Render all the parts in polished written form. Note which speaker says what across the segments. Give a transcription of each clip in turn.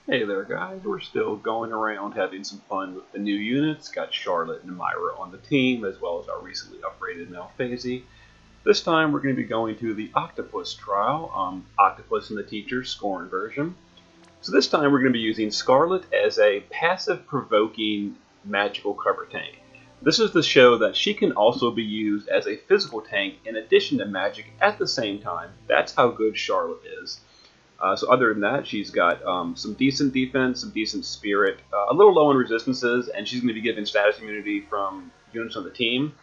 Speaker 1: Hey there guys, we're still going around having some fun with the new units. Got Charlotte and Myra on the team, as well as our recently upgraded Malphase. This time we're going to be going to the Octopus trial, Octopus and the Teacher's Scorn version. So this time we're going to be using Scarlet as a passive provoking magical cover tank. This is to show that she can also be used as a physical tank in addition to magic at the same time. That's how good Charlotte is. So other than that, she's got some decent defense, some decent spirit, a little low in resistances, and she's going to be given status immunity from units on the team,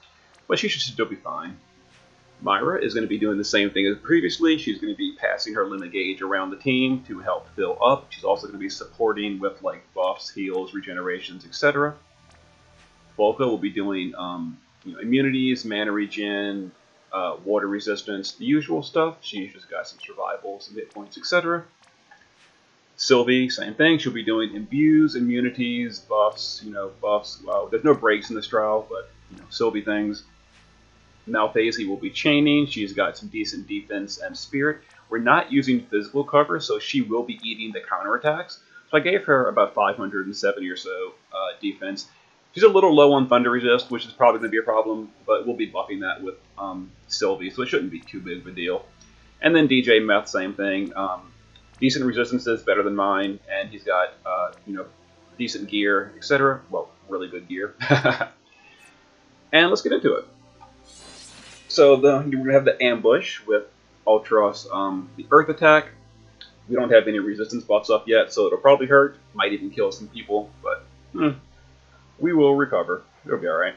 Speaker 1: but she should still be fine. Myra is going to be doing the same thing as previously. She's going to be passing her limit gauge around the team to help fill up. She's also going to be supporting with like buffs, heals, regenerations, etc. Volka will be doing immunities, mana regen, water resistance, the usual stuff. She's just got some survival, some hit points, etc. Sylvie, same thing. She'll be doing imbues, immunities, buffs, buffs. Well, there's no breaks in this trial, but Sylvie things. Malphase will be chaining. She's got some decent defense and spirit. We're not using physical cover, so she will be eating the counterattacks. So I gave her about 570 or so defense. She's a little low on Thunder Resist, which is probably going to be a problem, but we'll be buffing that with Sylvie, so it shouldn't be too big of a deal. And then DJ Meth, same thing. Decent resistances, better than mine, and he's got decent gear, etc. Well, really good gear. And let's get into it. So we're going to have the ambush with Ultros, the Earth attack. We don't have any resistance buffs up yet, so it'll probably hurt. Might even kill some people, but we will recover. It'll be alright.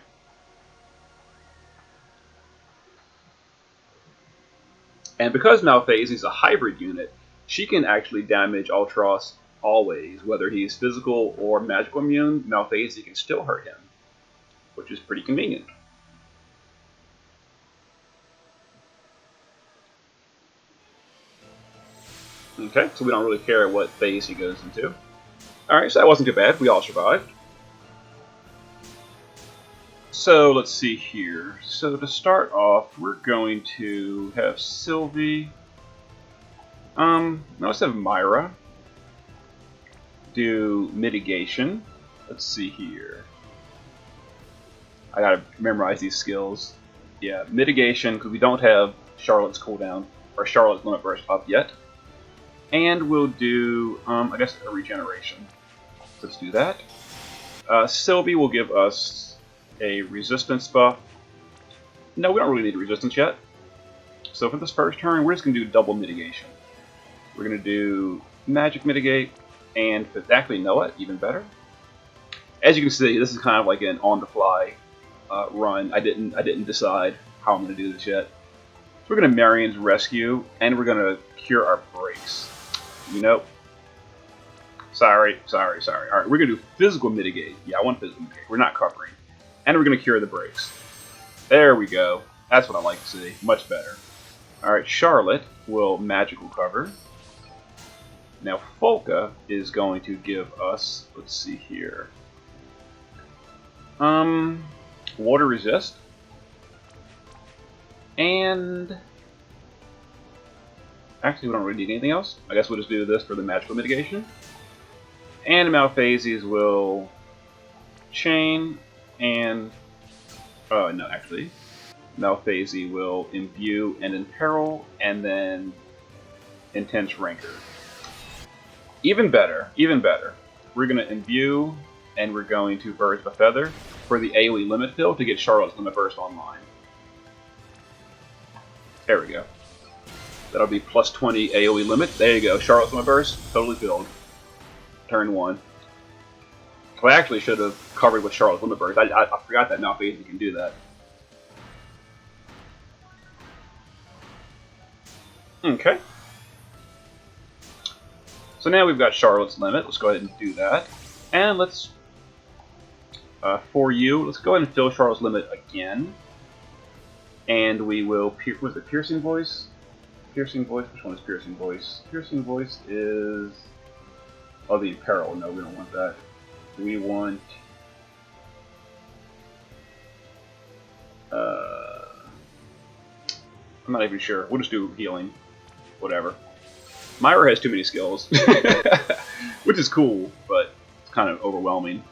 Speaker 1: And because Malphase is a hybrid unit, she can actually damage Ultros always. Whether he's physical or magical immune, Malphase can still hurt him, which is pretty convenient. Okay, so we don't really care what phase he goes into. Alright, so that wasn't too bad. We all survived. So let's see here. So to start off, we're going to have Sylvie. Let's have Myra do mitigation. Let's see here. I gotta memorize these skills. Yeah, mitigation, because we don't have Charlotte's cooldown or Charlotte's limit burst up yet. And we'll do, I guess, a regeneration. Let's do that. Sylvie will give us a resistance buff. No, we don't really need a resistance yet. So for this first turn, we're just going to do double mitigation. We're going to do magic mitigate, and actually, know it, even better. As you can see, this is kind of like an on-the-fly run. I didn't decide how I'm going to do this yet. So we're going to Marion's Rescue, and we're going to cure our breaks. Sorry. Alright, we're going to do physical mitigate. Yeah, I want physical mitigate. We're not covering. And we're going to cure the breaks. There we go. That's what I like to see. Much better. Alright, Charlotte will magical cover. Now, Volka is going to give us, let's see here, water resist. And actually, we don't really need anything else. I guess we'll just do this for the magical mitigation. And Malphases will chain, and no, actually, Malphase will imbue and imperil, and then intense rancor. Even better, even better. We're going to imbue, and we're going to Birds of a Feather for the AoE limit fill to get Charlotte's limit burst online. There we go. That'll be plus 20 AoE limit. There you go. Charlotte's limit burst, totally filled. Turn 1. So I actually should have covered with Charlotte's limit burst. I forgot that Malphase can do that. Okay. So now we've got Charlotte's limit. Let's go ahead and do that. And let's, for you, let's go ahead and fill Charlotte's limit again. And we will, was it Piercing Voice? Piercing Voice, which one is Piercing Voice? Piercing Voice is, oh, the Imperil. No, we don't want that. We want, I'm not even sure. We'll just do healing. Whatever. Myra has too many skills. We'll which is cool, but it's kind of overwhelming.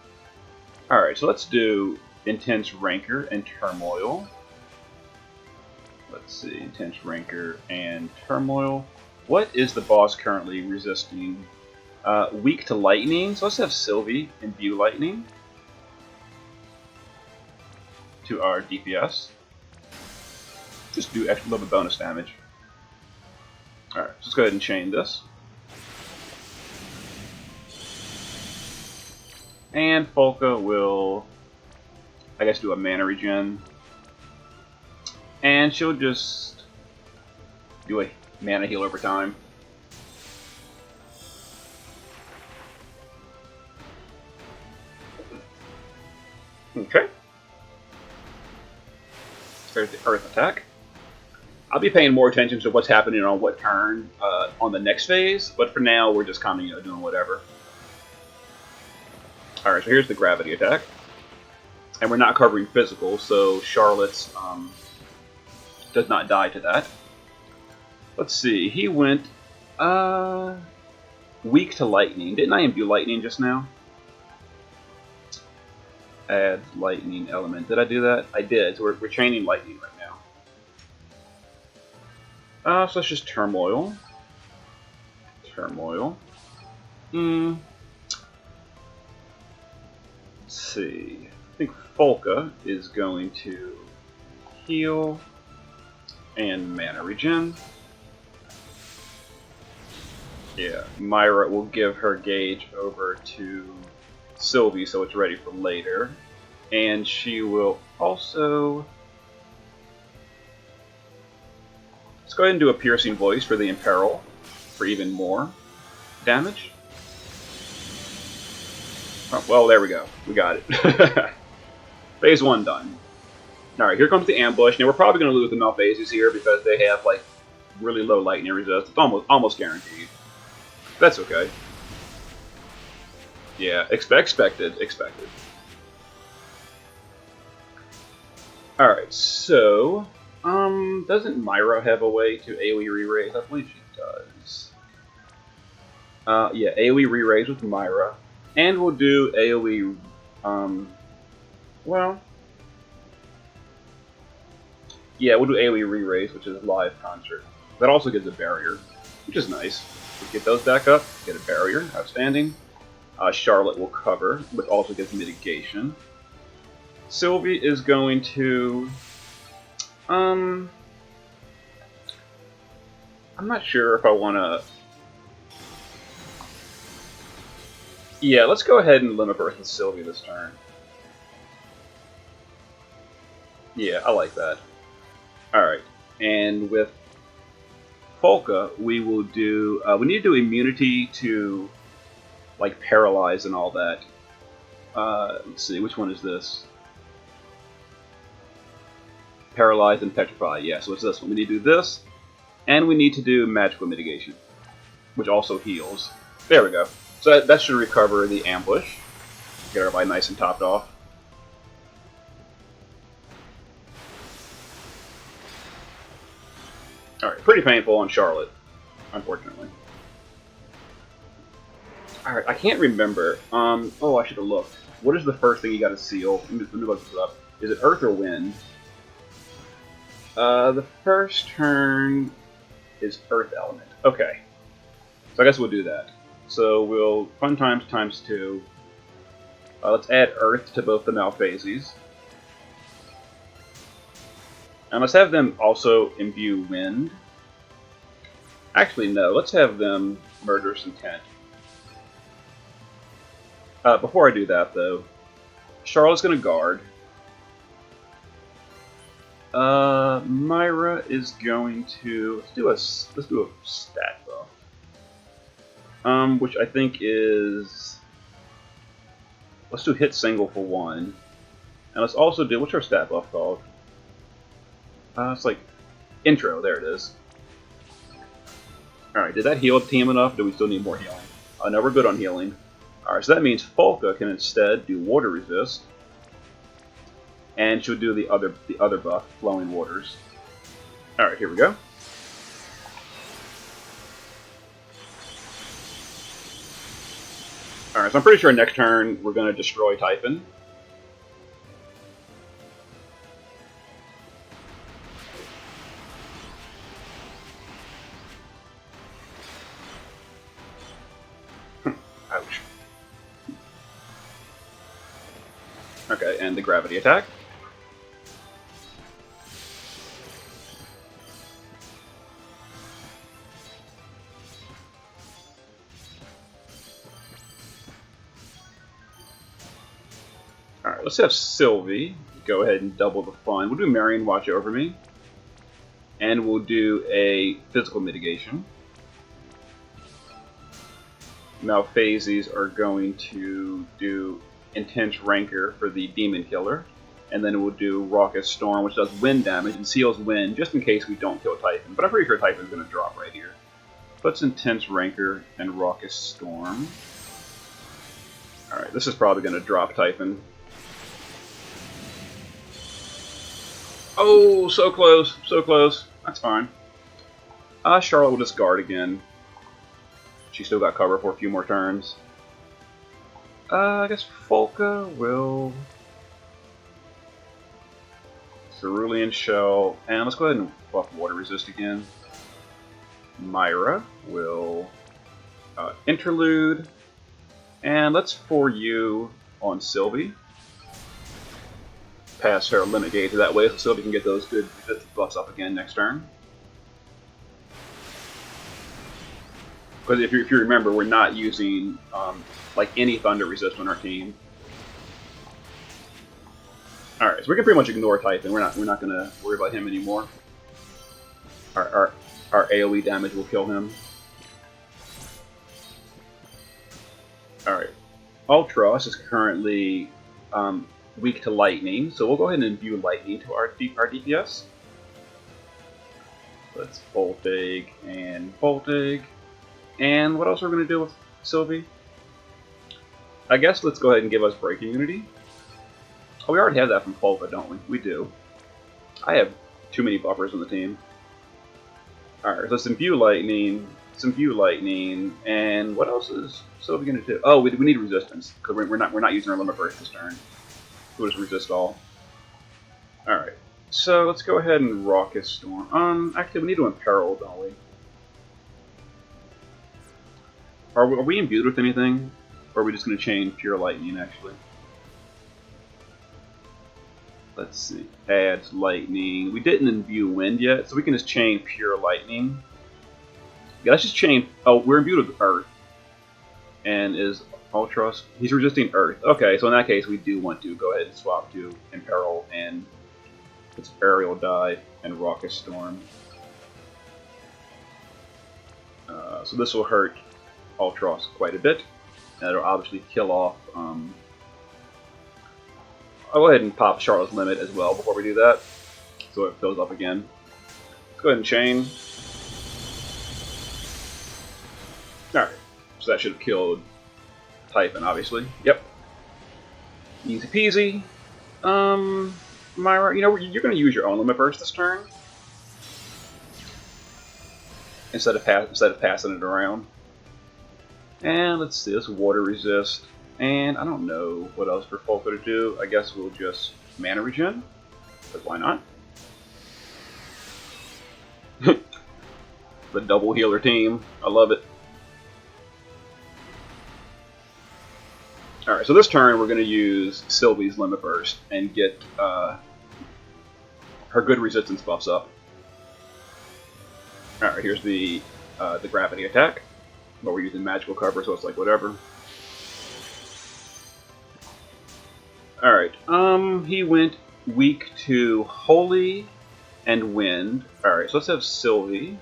Speaker 1: Alright, so let's do Intense Rancor and Turmoil. Let's see, Intense Rancor and Turmoil. What is the boss currently resisting? Weak to Lightning, so let's have Sylvie imbue Lightning to our DPS. Just do extra little bit bonus damage. Alright, so let's go ahead and chain this. And Folka will, I guess, do a mana regen. And she'll just do a mana heal over time. Okay. There's the Earth attack. I'll be paying more attention to what's happening on what turn on the next phase, but for now we're just kind of doing whatever. Alright, so here's the gravity attack. And we're not covering physical, so Charlotte's does not die to that. Let's see, he went weak to lightning. Didn't I imbue lightning just now? Add lightning element. Did I do that? I did, so we're chaining lightning right now. So let's just Turmoil. Turmoil. Let's see. I think Folka is going to heal and mana regen. Yeah, Myra will give her gauge over to Sylvie so it's ready for later. And she will also... Let's go ahead and do a Piercing Voice for the Imperil for even more damage. Oh, well, there we go. We got it. Phase 1 done. Alright, here comes the ambush. Now, we're probably going to lose the Malphasies here because they have, like, really low lightning resist. It's almost guaranteed. That's okay. Yeah, expected. Alright, so... doesn't Myra have a way to AoE re-raise? I believe she does. Yeah, AoE re-raise with Myra. And we'll do AoE, well... Yeah, we'll do AoE re-raise, which is live concert. That also gives a barrier, which is nice. We get those back up, get a barrier, outstanding. Charlotte will cover, which also gives mitigation. Sylvie is going to... I'm not sure if I want to... Yeah, let's go ahead and limit Earth with Sylvie this turn. Yeah, I like that. Alright, and with Folka, we will do... we need to do immunity to, like, paralyze and all that. Let's see, which one is this? Paralyze and petrify, yeah, so it's this one. We need to do this, and we need to do magical mitigation, which also heals. There we go. So that should recover the ambush. Get everybody nice and topped off. Alright, pretty painful on Charlotte, unfortunately. Alright, I can't remember. Oh, I should have looked. What is the first thing you gotta seal? Let me look this up. Is it Earth or Wind? The first turn is Earth element. Okay. So I guess we'll do that. So we'll fun times 2. Let's add Earth to both the Malphasies. And let's have them also imbue Wind. Actually, no. Let's have them Murderous Intent. Before I do that, though, Charlotte's going to guard. Myra is going to let's do a stat buff, which I think is, let's do hit single for 1, and let's also do, what's our stat buff called? It's like intro. There it is. All right, did that heal the team enough? Do we still need more healing? No, we're good on healing. All right, so that means Folka can instead do water resist. And she'll do the other buff, Flowing Waters. Alright, here we go. Alright, so I'm pretty sure next turn we're going to destroy Typhon. Ouch. Okay, and the gravity attack. Alright, let's have Sylvie go ahead and double the fun. We'll do Marion watch over me. And we'll do a physical mitigation. Malphasies are going to do Intense Rancor for the Demon Killer. And then we'll do Raucous Storm, which does wind damage and seals wind, just in case we don't kill Typhon. But I'm pretty sure Typhon's going to drop right here. Let's Intense Rancor and Raucous Storm. Alright, this is probably going to drop Typhon. Oh, so close, so close. That's fine. Charlotte will just guard again. She still got cover for a few more turns. I guess Folka will... Cerulean Shell. And let's go ahead and buff Water Resist again. Myra will Interlude. And let's 4U on Sylvie. Pass her limit gauge that way so Sylvie can get those good resistance buffs up again next turn. Because if you remember, we're not using like any thunder resist on our team. All right, so we can pretty much ignore Typhon. We're not gonna worry about him anymore. Our AOE damage will kill him. All right, Ultros is currently weak to lightning, so we'll go ahead and imbue lightning to our DPS. Let's Voltig and Voltig. And what else are we going to do with Sylvie? I guess let's go ahead and give us Break Immunity. Oh, we already have that from Folka, don't we? We do. I have too many buffers on the team. Alright, let's imbue lightning, and what else is Sylvie going to do? Oh, we need resistance, because we're not using our limit burst this turn. We'll just resist all. Alright, so let's go ahead and Raucous Storm. Actually, we need to Imperil, don't we? Are we imbued with anything? Or are we just going to chain Pure Lightning, actually? Let's see. Adds Lightning. We didn't imbue Wind yet, so we can just chain Pure Lightning. Yeah, let's just chain... Oh, we're imbued with Earth. And is Ultros... He's resisting Earth. Okay, so in that case, we do want to go ahead and swap to Imperil and... It's Aerial Dive and Raucous Storm. So this will hurt Ultros quite a bit. And it'll obviously kill off... I'll go ahead and pop Charlotte's Limit as well before we do that. So it fills up again. Let's go ahead and chain. Alright. So that should have killed Typhon, obviously. Yep. Easy peasy. Myra, you know, you're going to use your own limit burst this turn. Instead of passing it around. And let's see, let's Water Resist. And I don't know what else for Folka to do. I guess we'll just Mana Regen. Because why not? The double healer team. I love it. Alright, so this turn we're going to use Sylvie's Limit Burst and get her good resistance buffs up. Alright, here's the gravity attack. But we're using magical cover, so it's like whatever. Alright, he went weak to Holy and Wind. Alright, so let's have Sylvie.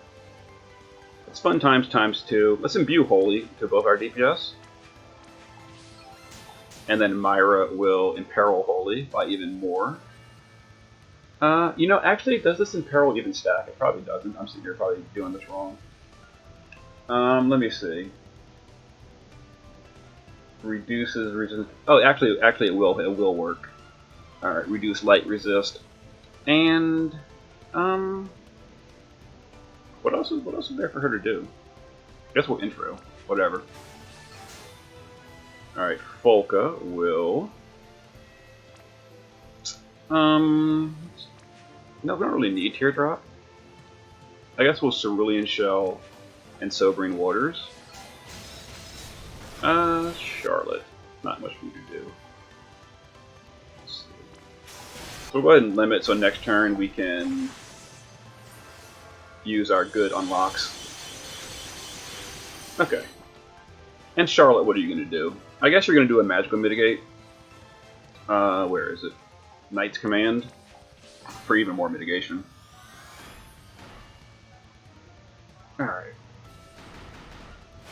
Speaker 1: It's fun times 2. Let's imbue Holy to both our DPS. And then Myra will Imperil Holy by even more. You know, actually, does this Imperil even stack? It probably doesn't. I'm sitting here probably doing this wrong. Let me see. Reduces resist. Oh, actually, it will work. All right, reduce light resist, and what else is there for her to do? I guess we'll intro, whatever. Alright, Folka will... No, we don't really need Teardrop. I guess we'll Cerulean Shell and Sobering Waters. Charlotte. Not much we can do. So we'll go ahead and limit, so next turn we can use our good unlocks. Okay. And Charlotte, what are you going to do? I guess you're going to do a Magical Mitigate. Where is it? Knight's Command. For even more mitigation. Alright.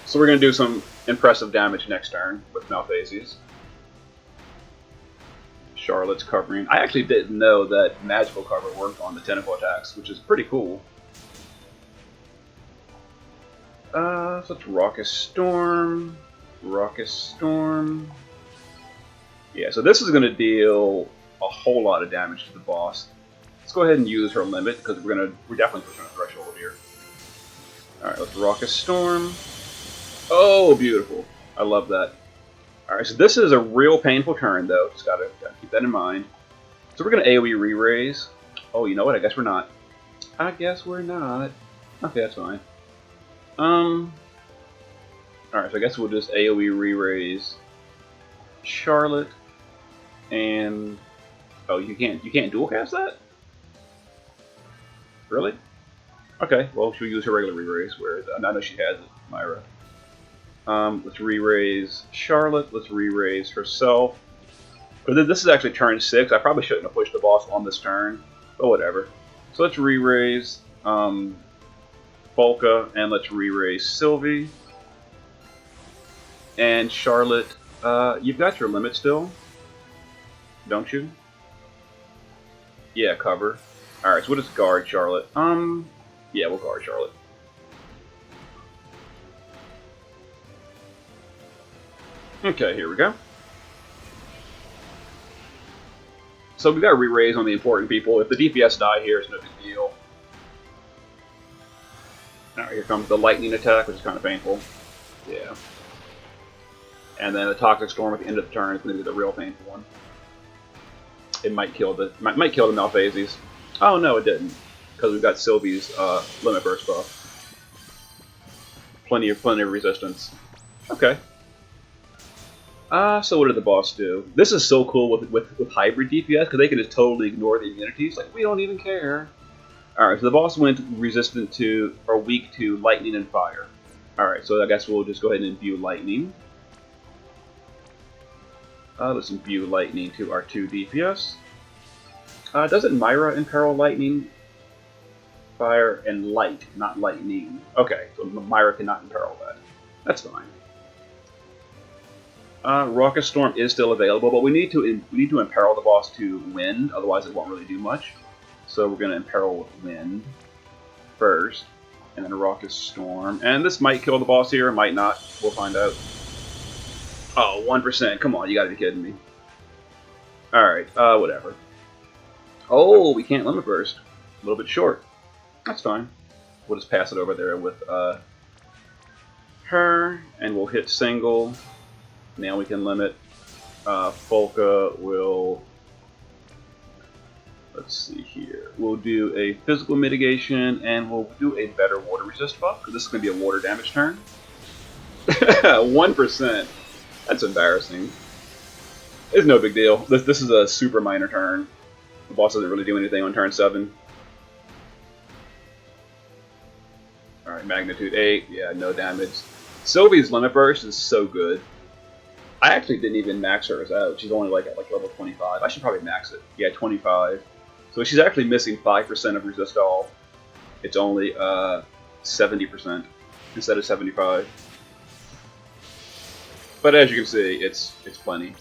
Speaker 1: So we're going to do some impressive damage next turn with Malphasies. Charlotte's covering. I actually didn't know that magical cover worked on the tentacle attacks, which is pretty cool. So it's Raucous Storm. Raucous Storm. Yeah, so this is going to deal a whole lot of damage to the boss. Let's go ahead and use her limit, because we're definitely pushing a threshold here. Alright, let's Raucous Storm. Oh, beautiful. I love that. Alright, so this is a real painful turn, though. Just gotta keep that in mind. So we're going to AoE re-raise. Oh, you know what? I guess we're not. I guess we're not. Okay, that's fine. Alright, so I guess we'll just AoE re-raise Charlotte. And... oh, you can't dual cast that? Really? Okay, well, she'll use her regular re-raise, where I know she has it, Myra. Let's re-raise Charlotte, let's re-raise herself. But this is actually turn 6, I probably shouldn't have pushed the boss on this turn, but whatever. So let's re-raise Folka, and let's re-raise Sylvie. And Charlotte, you've got your limit still, don't you? Yeah, cover. Alright, so we'll just guard Charlotte. Yeah, we'll guard Charlotte. Okay, here we go. So we've got to re-raise on the important people. If the DPS die here, it's no big deal. Alright, here comes the lightning attack, which is kind of painful. Yeah. And then the Toxic Storm at the end of the turn is going to be the real painful one. It might kill the Malphasies. Oh no, it didn't, because we've got Sylvie's limit burst buff. Plenty of resistance. Okay. So what did the boss do? This is so cool with hybrid DPS, because they can just totally ignore the immunities. Like, we don't even care. Alright, so the boss went resistant to, or weak to, lightning and fire. Alright, so I guess we'll just go ahead and imbue lightning. Let's imbue lightning to our 2 DPS. Doesn't Myra imperil lightning, fire, and light, not lightning? Okay, so Myra cannot imperil that. That's fine. Raucous Storm is still available, but we need to imperil the boss to wind, otherwise it won't really do much. So we're going to imperil with wind first, and then Raucous Storm. And this might kill the boss here, might not. We'll find out. Oh, 1%. Come on, you gotta be kidding me. Alright, whatever. Oh, we can't limit burst. A little bit short. That's fine. We'll just pass it over there with her, and we'll hit single. Now we can limit. Folka will... let's see here. We'll do a physical mitigation, and we'll do a better water resist buff, because this is going to be a water damage turn. 1%. That's embarrassing. It's no big deal. This is a super minor turn. The boss doesn't really do anything on turn 7. Alright, magnitude 8. Yeah, no damage. Sylvie's limit burst is so good. I actually didn't even max hers out. She's only like at level 25. I should probably max it. Yeah, 25. So she's actually missing 5% of resist all. It's only 70% instead of 75. But as you can see, it's plenty.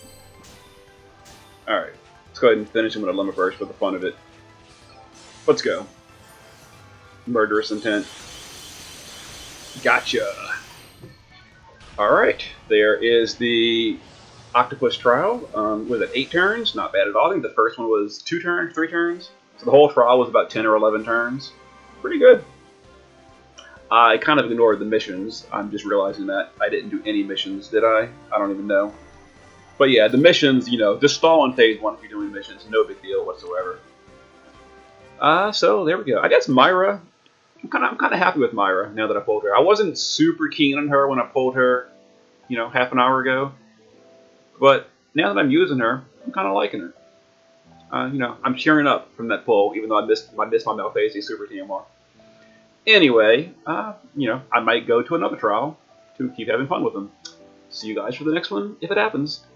Speaker 1: Alright, let's go ahead and finish him with a limit burst for the fun of it. Let's go. Murderous intent. Gotcha! Alright, there is the Octopus trial. Was it 8 turns? Not bad at all. I think the first one was 2 turns, 3 turns. So the whole trial was about 10 or 11 turns. Pretty good. I kind of ignored the missions. I'm just realizing that I didn't do any missions, did I? I don't even know. But yeah, the missions, just stall on phase 1 if you're doing missions. No big deal whatsoever. So there we go. I guess Myra. I'm kind of happy with Myra now that I pulled her. I wasn't super keen on her when I pulled her, half an hour ago. But now that I'm using her, I'm kind of liking her. I'm cheering up from that pull, even though I missed my Malphase Super TMR. Anyway, I might go to another trial to keep having fun with them. See you guys for the next one, if it happens.